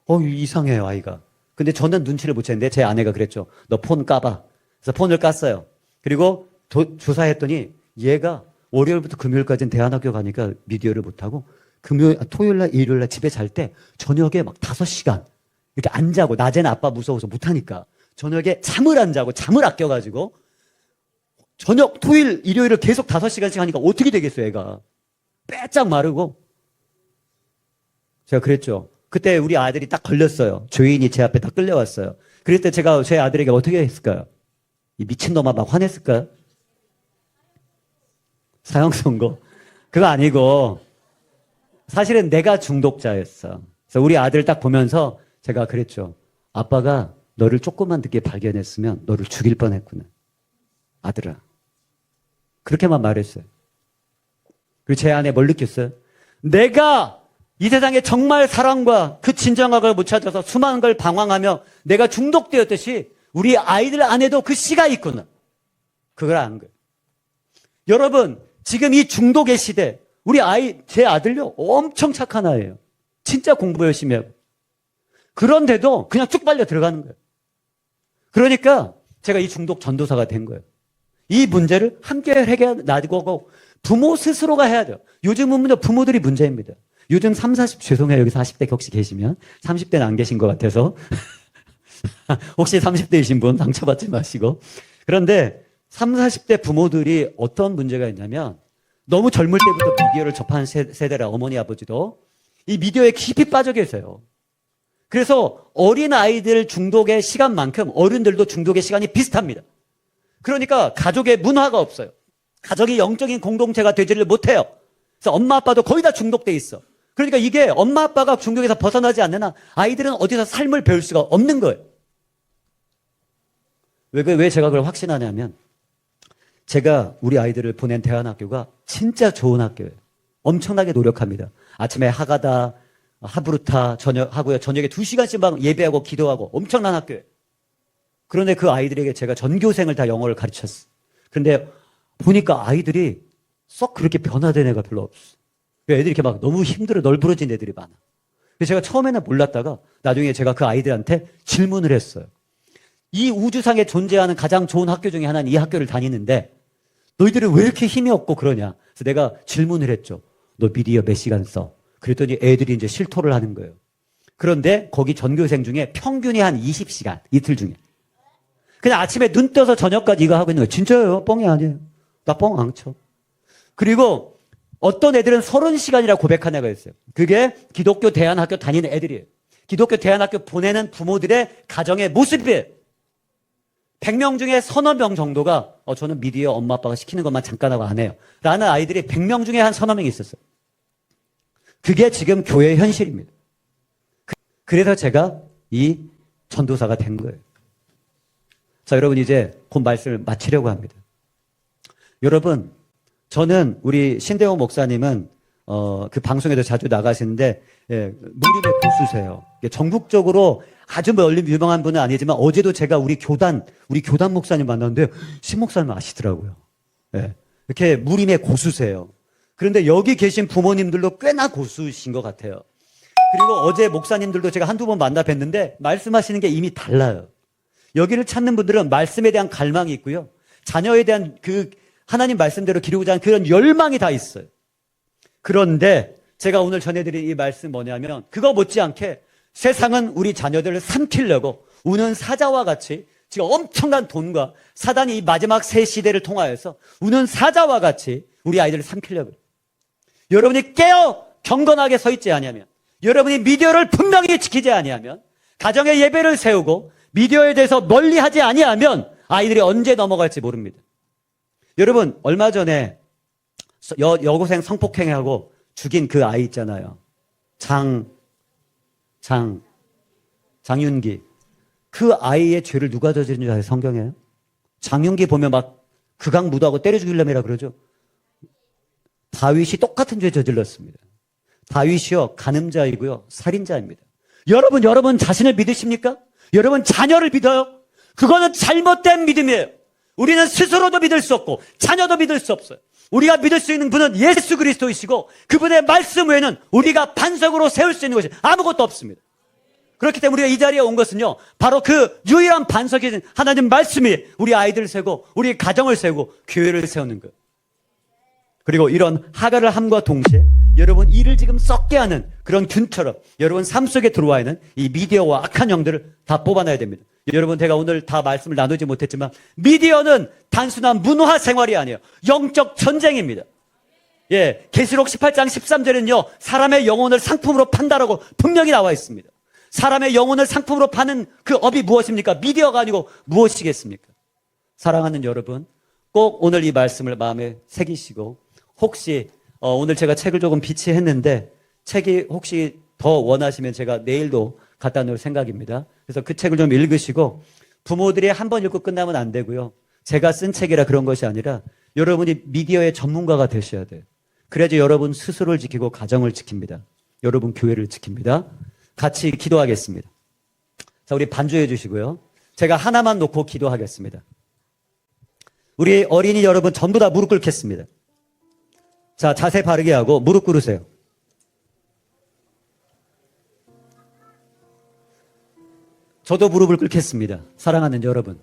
Speaker 1: 이상해요, 아이가. 근데 저는 눈치를 못 챘는데 제 아내가 그랬죠. 너 폰 까봐. 그래서 폰을 깠어요. 그리고 조사했더니 얘가 월요일부터 금요일까지는 대안학교 가니까 미디어를 못하고 토요일날, 일요일날 집에 잘 때 저녁에 막 5시간 이렇게 안 자고, 낮에는 아빠 무서워서 못하니까 저녁에 잠을 안 자고 잠을 아껴가지고 저녁, 토요일, 일요일을 계속 5시간씩 하니까 어떻게 되겠어요, 애가. 빼짝 마르고. 제가 그랬죠. 그때 우리 아들이 딱 걸렸어요. 죄인이 제 앞에 딱 끌려왔어요. 그럴 때 제가 제 아들에게 어떻게 했을까요? 이 미친놈아 막 화냈을까요? 사형 선고. 그거 아니고 사실은 내가 중독자였어. 그래서 우리 아들 딱 보면서 제가 그랬죠. 아빠가 너를 조금만 늦게 발견했으면 너를 죽일 뻔했구나. 아들아. 그렇게만 말했어요. 그리고 제 안에 뭘 느꼈어요? 내가 이 세상에 정말 사랑과 그 진정함을 못 찾아서 수많은 걸 방황하며 내가 중독되었듯이 우리 아이들 안에도 그 씨가 있구나. 그걸 안 거예요. 여러분, 지금 이 중독의 시대, 우리 제 아들요, 엄청 착한 아이예요. 진짜 공부 열심히 하고. 그런데도 그냥 쭉 빨려 들어가는 거예요. 그러니까 제가 이 중독 전도사가 된 거예요. 이 문제를 함께 해결하고 부모 스스로가 해야 돼요. 요즘은 부모들이 문제입니다. 요즘 죄송해요. 여기 40대 혹시 계시면. 30대는 안 계신 것 같아서. 혹시 30대이신 분 상처받지 마시고. 그런데 30, 40대 부모들이 어떤 문제가 있냐면 너무 젊을 때부터 미디어를 접한 세대라, 어머니, 아버지도. 이 미디어에 깊이 빠져 계세요. 그래서 어린 아이들 중독의 시간만큼 어른들도 중독의 시간이 비슷합니다. 그러니까 가족의 문화가 없어요. 가족이 영적인 공동체가 되지를 못해요. 그래서 엄마 아빠도 거의 다 중독돼 있어. 그러니까 이게 엄마 아빠가 중독에서 벗어나지 않는 한 아이들은 어디서 삶을 배울 수가 없는 거예요. 왜 제가 그걸 확신하냐면 제가 우리 아이들을 보낸 대안학교가 진짜 좋은 학교예요. 엄청나게 노력합니다. 아침에 하가다, 하브루타 하고요. 저녁에 2시간씩 막 예배하고 기도하고 엄청난 학교예요. 그런데 그 아이들에게 제가 전교생을 다 영어를 가르쳤어요. 그런데 보니까 아이들이 썩 그렇게 변화된 애가 별로 없어. 애들이 이렇게 막 너무 힘들어 널브러진 애들이 많아. 그래서 제가 처음에는 몰랐다가 나중에 제가 그 아이들한테 질문을 했어요. 이 우주상에 존재하는 가장 좋은 학교 중에 하나는 이 학교를 다니는데 너희들은 왜 이렇게 힘이 없고 그러냐. 그래서 내가 질문을 했죠. 너 미디어 몇 시간 써? 그랬더니 애들이 이제 실토를 하는 거예요. 그런데 거기 전교생 중에 평균이 한 20시간, 이틀 중에. 그냥 아침에 눈 떠서 저녁까지 이거 하고 있는 거예요. 진짜예요. 뻥이 아니에요. 나 뻥 안 쳐. 그리고 어떤 애들은 30시간이라고 고백한 애가 있어요. 그게 기독교 대안학교 다니는 애들이에요. 기독교 대안학교 보내는 부모들의 가정의 모습이에요. 100명 중에 서너 명 정도가 저는 미디어 엄마 아빠가 시키는 것만 잠깐 하고 안 해요. 라는 아이들이 100명 중에 한 서너 명이 있었어요. 그게 지금 교회의 현실입니다. 그래서 제가 이 전도사가 된 거예요. 자, 여러분 이제 곧 말씀을 마치려고 합니다. 여러분, 저는 우리 신대호 목사님은 그 방송에도 자주 나가시는데 무림의 고수세요. 전국적으로 아주 멀리 유명한 분은 아니지만 어제도 제가 우리 교단 목사님 만났는데 신 목사님 아시더라고요. 이렇게 무림의 고수세요. 그런데 여기 계신 부모님들도 꽤나 고수신 것 같아요. 그리고 어제 목사님들도 제가 한두 번 만나 뵀는데 말씀하시는 게 이미 달라요. 여기를 찾는 분들은 말씀에 대한 갈망이 있고요. 자녀에 대한 그 하나님 말씀대로 기르고자 하는 그런 열망이 다 있어요. 그런데 제가 오늘 전해드린 이 말씀 뭐냐면 그거 못지않게 세상은 우리 자녀들을 삼키려고 우는 사자와 같이 지금 엄청난 돈과 사단이 이 마지막 새 시대를 통하여서 우는 사자와 같이 우리 아이들을 삼키려고 해요. 여러분이 깨어 경건하게 서 있지 아니하면, 여러분이 미디어를 분명히 지키지 아니하면, 가정의 예배를 세우고 미디어에 대해서 멀리하지 아니하면 아이들이 언제 넘어갈지 모릅니다. 여러분, 얼마 전에 여고생 성폭행하고 죽인 그 아이 있잖아요. 장윤기. 그 아이의 죄를 누가 저지른 줄 아세요? 성경에요? 장윤기 보면 막 극악무도하고 때려 죽이려면이라 그러죠. 다윗이 똑같은 죄 저질렀습니다. 다윗이요, 간음자이고요, 살인자입니다. 여러분 자신을 믿으십니까? 여러분 자녀를 믿어요? 그거는 잘못된 믿음이에요. 우리는 스스로도 믿을 수 없고 자녀도 믿을 수 없어요. 우리가 믿을 수 있는 분은 예수 그리스도이시고 그분의 말씀 외에는 우리가 반석으로 세울 수 있는 것이 아무것도 없습니다. 그렇기 때문에 우리가 이 자리에 온 것은요, 바로 그 유일한 반석이 하나님 말씀이 우리 아이들을 세우고 우리 가정을 세우고 교회를 세우는 거예요. 그리고 이런 하갈을 함과 동시에 여러분 이를 지금 썩게 하는 그런 균처럼 여러분 삶 속에 들어와 있는 이 미디어와 악한 영들을 다 뽑아내야 됩니다. 여러분, 제가 오늘 다 말씀을 나누지 못했지만 미디어는 단순한 문화 생활이 아니에요. 영적 전쟁입니다. 계시록 18장 13절에는요, 사람의 영혼을 상품으로 판다라고 분명히 나와 있습니다. 사람의 영혼을 상품으로 파는 그 업이 무엇입니까? 미디어가 아니고 무엇이겠습니까? 사랑하는 여러분, 꼭 오늘 이 말씀을 마음에 새기시고, 혹시 오늘 제가 책을 조금 비치했는데 책이 혹시 더 원하시면 제가 내일도 갖다 놓을 생각입니다. 그래서 그 책을 좀 읽으시고, 부모들이 한 번 읽고 끝나면 안 되고요. 제가 쓴 책이라 그런 것이 아니라 여러분이 미디어의 전문가가 되셔야 돼요. 그래야지 여러분 스스로를 지키고 가정을 지킵니다. 여러분 교회를 지킵니다. 같이 기도하겠습니다. 자, 우리 반주해 주시고요. 제가 하나만 놓고 기도하겠습니다. 우리 어린이 여러분 전부 다 무릎 꿇겠습니다. 자, 자세 바르게 하고 무릎 꿇으세요. 저도 무릎을 꿇겠습니다. 사랑하는 여러분.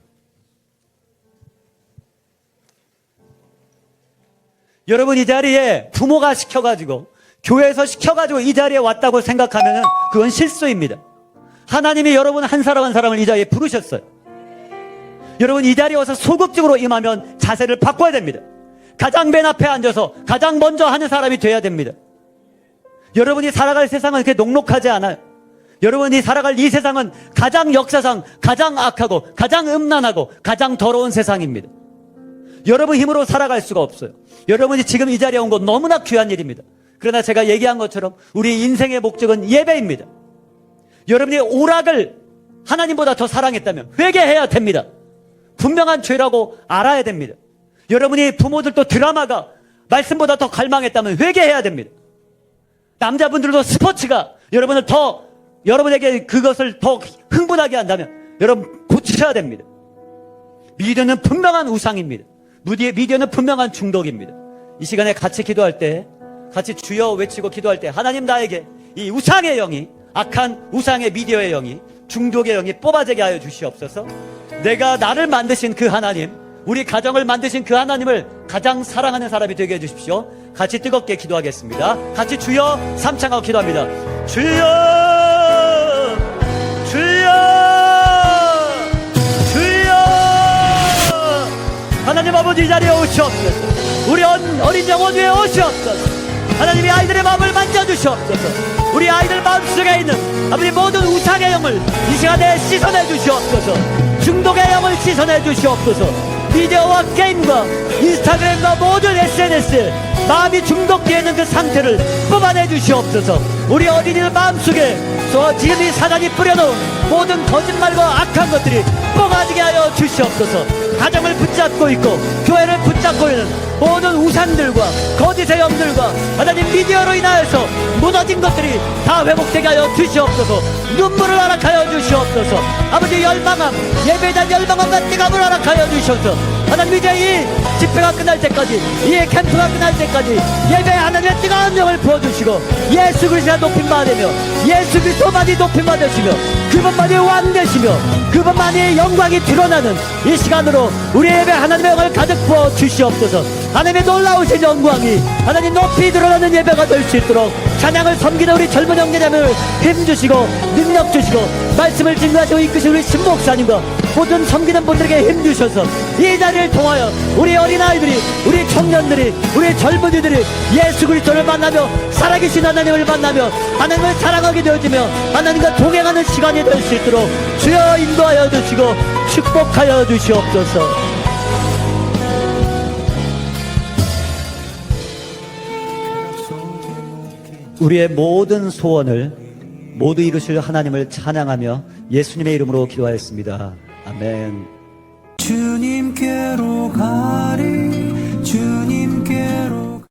Speaker 1: 여러분, 이 자리에 부모가 시켜가지고, 교회에서 시켜가지고 이 자리에 왔다고 생각하면 그건 실수입니다. 하나님이 여러분 한 사람 한 사람을 이 자리에 부르셨어요. 여러분, 이 자리에 와서 소극적으로 임하면 자세를 바꿔야 됩니다. 가장 맨 앞에 앉아서 가장 먼저 하는 사람이 돼야 됩니다. 여러분이 살아갈 세상은 그렇게 녹록하지 않아요. 여러분이 살아갈 이 세상은 가장 역사상 가장 악하고 가장 음란하고 가장 더러운 세상입니다. 여러분 힘으로 살아갈 수가 없어요. 여러분이 지금 이 자리에 온 건 너무나 귀한 일입니다. 그러나 제가 얘기한 것처럼 우리 인생의 목적은 예배입니다. 여러분이 오락을 하나님보다 더 사랑했다면 회개해야 됩니다. 분명한 죄라고 알아야 됩니다. 여러분이 부모들도 드라마가 말씀보다 더 갈망했다면 회개해야 됩니다. 남자분들도 스포츠가 여러분에게 그것을 더 흥분하게 한다면 여러분 고쳐야 됩니다. 미디어는 분명한 우상입니다. 미디어는 분명한 중독입니다. 이 시간에 같이 기도할 때, 같이 주여 외치고 기도할 때, 하나님 나에게 이 우상의 영이, 악한 우상의 미디어의 영이, 중독의 영이 뽑아지게 하여 주시옵소서. 내가 나를 만드신 그 하나님, 우리 가정을 만드신 그 하나님을 가장 사랑하는 사람이 되게 해주십시오. 같이 뜨겁게 기도하겠습니다. 같이 주여 삼창하고 기도합니다. 주여, 주여, 주여. 하나님 아버지, 이 자리에 오시옵소서. 우리 어린 영혼 위에 오시옵소서. 하나님이 아이들의 마음을 만져주시옵소서. 우리 아이들 마음속에 있는 아버지 모든 우상의 영을 이 시간에 씻어내 주시옵소서. 중독의 영을 씻어내 주시옵소서. 미디어와 게임과 인스타그램과 모든 SNS 마음이 중독되어 있는 그 상태를 뽑아내 주시옵소서. 우리 어린이들 마음속에 지금 이 사단이 뿌려놓은 모든 거짓말과 악한 것들이 축복하게 하여 주시옵소서. 가정을 붙잡고 있고 교회를 붙잡고 있는 모든 우상들과 거짓의 영들과 하나님 미디어로 인하여서 무너진 것들이 다 회복되게 하여 주시옵소서. 눈물을 허락하여 주시옵소서. 아버지 열망함, 예배에 열망함과 뜨거움을 허락하여 주셔서 하나님 이제 이 집회가 끝날 때까지, 이 캠프가 끝날 때까지 예배 하나님의 뜨거운 영을 부어주시고 예수 그리스도가 높임 받으며 예수 그리스도만이 높임 받으시며 그분만이 왕 되시며 그분만이 영광이 드러나는 이 시간으로 우리 예배 하나님의 영을 가득 부어 주시옵소서. 하나님의 놀라우신 영광이 하나님 높이 드러나는 예배가 될 수 있도록 찬양을 섬기는 우리 젊은 형제자매를 힘주시고 능력 주시고 말씀을 증거하시고 이끄신 우리 신목사님과 모든 섬기는 분들에게 힘주셔서 이 자리를 통하여 우리 어린아이들이, 우리 청년들이, 우리 젊은이들이 예수 그리스도를 만나며 살아계신 하나님을 만나며 하나님을 사랑하게 되어지며 하나님과 동행하는 시간이 될 수 있도록 주여 인도하여 주시고 축복하여 주시옵소서. 우리의 모든 소원을 모두 이루실 하나님을 찬양하며 예수님의 이름으로 기도하였습니다. 아멘.
Speaker 2: 주님께로